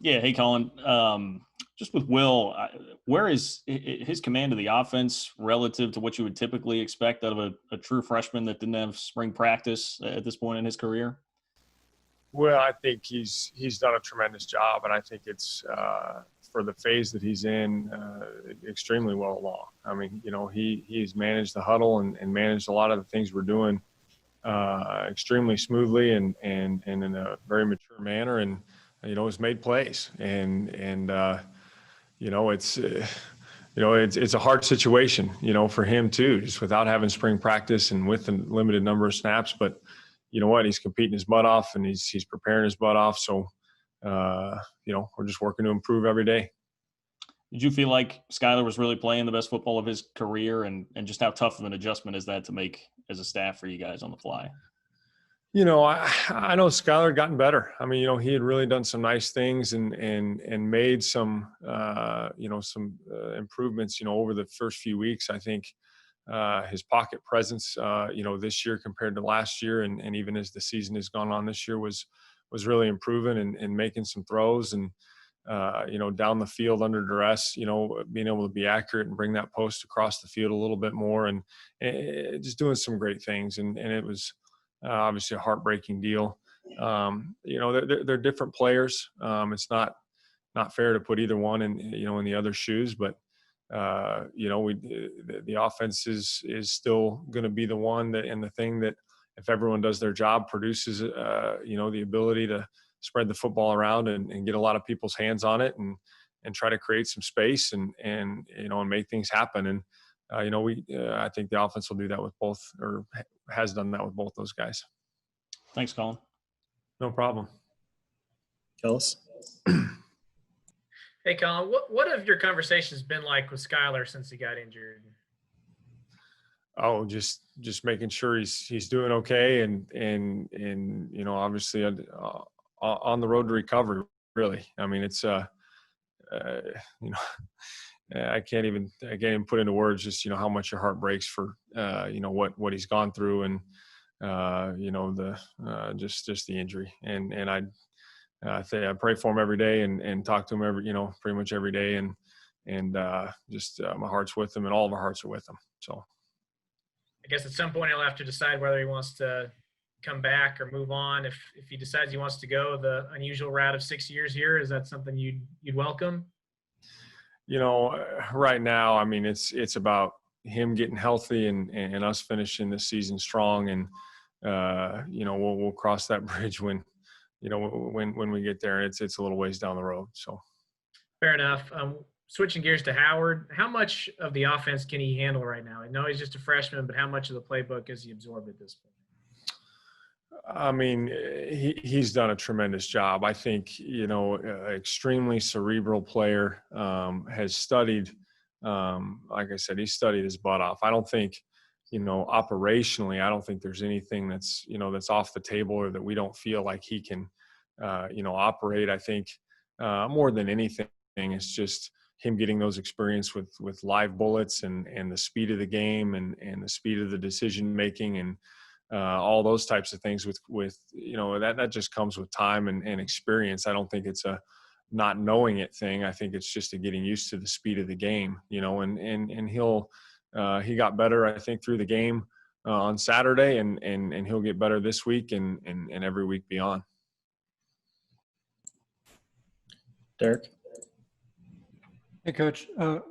Yeah. Hey, Colin. Just with Will, where is his command of the offense relative to what you would typically expect out of a true freshman that didn't have spring practice at this point in his career? Well, I think he's done a tremendous job, and I think it's for the phase that he's in extremely well along. I mean, he's managed the huddle and managed a lot of the things we're doing extremely smoothly and in a very mature manner, and has made plays and it's a hard situation for him too, just without having spring practice and with a limited number of snaps, but you know what, he's competing his butt off and he's preparing his butt off. So, we're just working to improve every day. Did you feel like Skylar was really playing the best football of his career, and just how tough of an adjustment is that to make as a staff for you guys on the fly? I know Skylar had gotten better. I mean, he had really done some nice things and made some, improvements, over the first few weeks. I think his pocket presence, this year compared to last year, and even as the season has gone on this year, was really improving and making some throws and, down the field under duress, being able to be accurate and bring that post across the field a little bit more and just doing some great things. And it was obviously a heartbreaking deal. They're different players. It's not fair to put either one in the other shoes, but the offense is still going to be the one and the thing that, if everyone does their job, produces the ability to spread the football around and get a lot of people's hands on it and try to create some space and make things happen. And I think the offense will do that with both, or has done that with both those guys. Thanks, Colin. No problem. Ellis? Hey, Colin, what have your conversations been like with Skylar since he got injured? Oh, just making sure he's doing okay and obviously on the road to recovery, really. I mean, it's I can't even put into words just how much your heart breaks for what he's gone through and just the injury and I pray for him every day and talk to him pretty much every day and my heart's with him and all of our hearts are with him. So I guess at some point he'll have to decide whether he wants to come back or move on. If he decides he wants to go the unusual route of 6 years here, is that something you'd welcome? Right now, I mean, it's about him getting healthy and us finishing this season strong. And, we'll cross that bridge when we get there. It's a little ways down the road. So fair enough. Switching gears to Howard, how much of the offense can he handle right now? I know he's just a freshman, but how much of the playbook has he absorbed at this point? I mean, he's done a tremendous job. I think, extremely cerebral player, has studied, like I said, he studied his butt off. I don't think, operationally, I don't think there's anything that's off the table or that we don't feel like he can, operate. I think more than anything, it's just him getting those experience with live bullets and the speed of the game and the speed of the decision making and all those types of things with that just comes with time and experience. I don't think it's a not knowing it thing. I think it's just a getting used to the speed of the game, and he got better, I think, through the game on Saturday and he'll get better this week and every week beyond. Derek? Hey, Coach.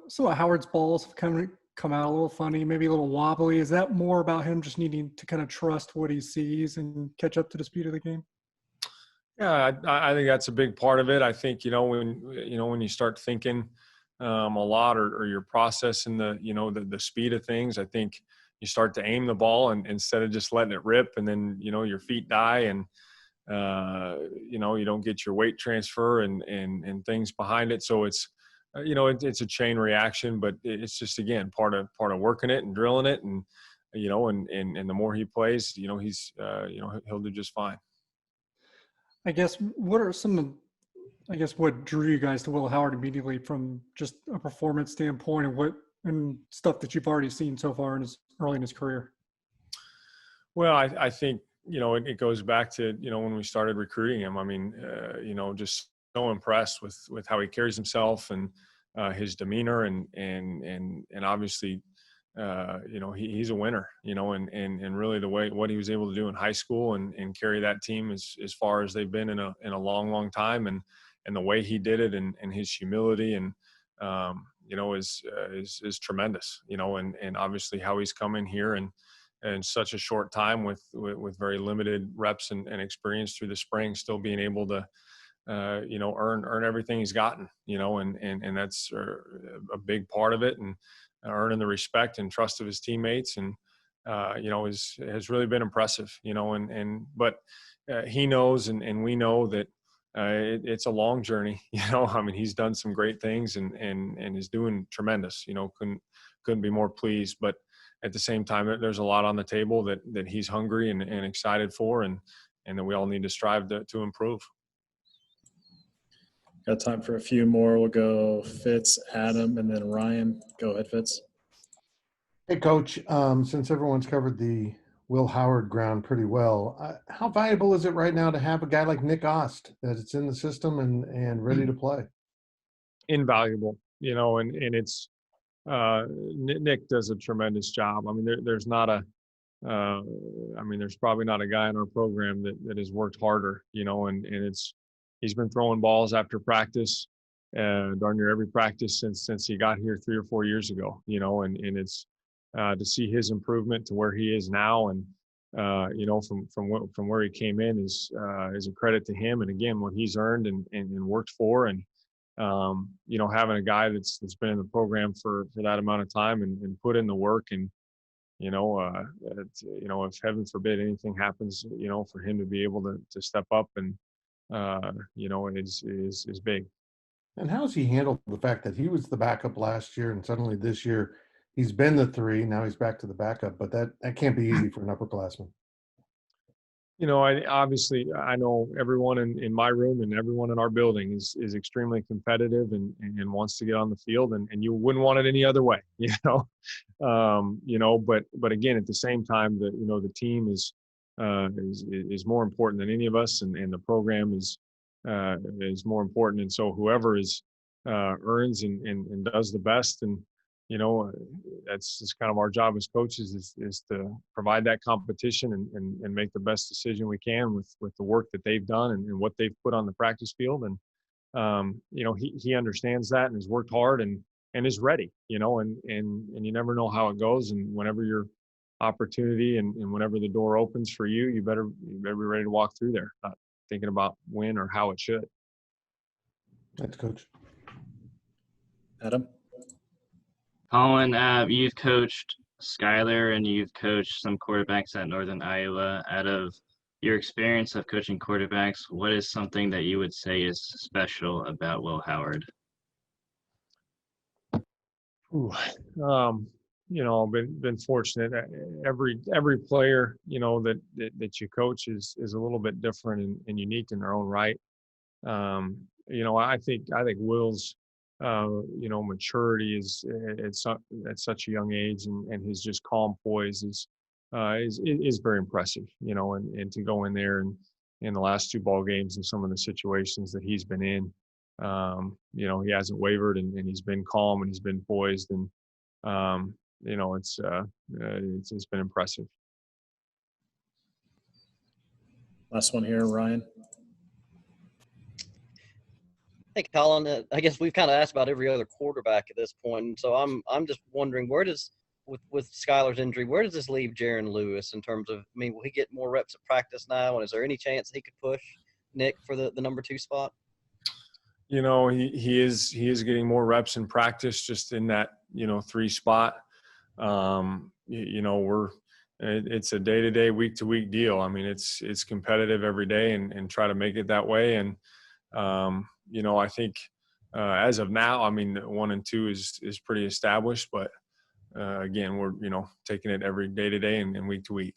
Some of Howard's balls have come out a little funny, maybe a little wobbly. Is that more about him just needing to kind of trust what he sees and catch up to the speed of the game? Yeah, I think that's a big part of it. I think, when you start thinking a lot or you're processing the speed of things, I think you start to aim the ball and instead of just letting it rip and then, your feet die and, you don't get your weight transfer and things behind it. So it's, it's a chain reaction, but it's just, again, part of working it and drilling it. And, and the more he plays, he's, he'll do just fine. I guess, what are what drew you guys to Will Howard immediately from just a performance standpoint and stuff that you've already seen so far early in his career? Well, I think, it goes back to, when we started recruiting him. I mean, just so impressed with how he carries himself and his demeanor and obviously, he's a winner, and really what he was able to do in high school and carry that team as far as they've been in a long, long time. And the way he did it and his humility and, is tremendous, and obviously how he's come in here and such a short time with very limited reps and experience through the spring, still being able to, earn everything he's gotten, and that's a big part of it, and earning the respect and trust of his teammates, and has really been impressive, but he knows, and we know that it's a long journey, I mean, he's done some great things and is doing tremendous, couldn't be more pleased, but at the same time, there's a lot on the table that he's hungry and excited for, and that we all need to strive to improve. Got time for a few more. We'll go Fitz, Adam, and then Ryan. Go ahead, Fitz. Hey, Coach. Since everyone's covered the Will Howard ground pretty well, how valuable is it right now to have a guy like Nick Ost that it's in the system and ready to play? Invaluable, and it's Nick does a tremendous job. I mean, there's probably not a guy in our program that has worked harder, and he's been throwing balls after practice, darn near every practice since he got here 3 or 4 years ago, and it's to see his improvement to where he is now, and from where he came in is a credit to him, and again what he's earned and worked for, and having a guy that's been in the program for that amount of time and put in the work, and if heaven forbid anything happens, for him to be able to step up and is big. And how's he handled the fact that he was the backup last year and suddenly this year he's been the 3, now he's back to the backup, but that can't be easy for an upperclassman. I know everyone in my room and everyone in our building is extremely competitive and wants to get on the field, and you wouldn't want it any other way, but again, at the same time, the team is more important than any of us, and the program is more important, and so whoever earns and does the best, and that's just kind of our job as coaches is to provide that competition and make the best decision we can with the work that they've done and what they've put on the practice field. And, he understands that and has worked hard and is ready, and you never know how it goes. And whenever your opportunity and whenever the door opens for you, you better be ready to walk through there, not thinking about when or how it should. Thanks, Coach. Adam. Collin, you've coached Skylar and you've coached some quarterbacks at Northern Iowa. Out of your experience of coaching quarterbacks, what is something that you would say is special about Will Howard? Been fortunate. Every player, that you coach is a little bit different and unique in their own right. I think Will's maturity is at such a young age, and his just calm poise is very impressive, and to go in there and in the last 2 ball games and some of the situations that he's been in, he hasn't wavered and he's been calm and he's been poised, and it's been impressive. Last one here, Ryan. Hey, Collin, I guess we've kind of asked about every other quarterback at this point, and so I'm just wondering, where does with Skylar's injury, where does this leave Jaron Lewis in terms of, will he get more reps at practice now, and is there any chance he could push Nick for the number 2 spot? He is getting more reps in practice, just in that 3 spot. It's a day-to-day, week-to-week deal. It's competitive every day, and try to make it that way. And I think as of now, 1 and 2 is pretty established, but again, we're taking it every day to day and week to week.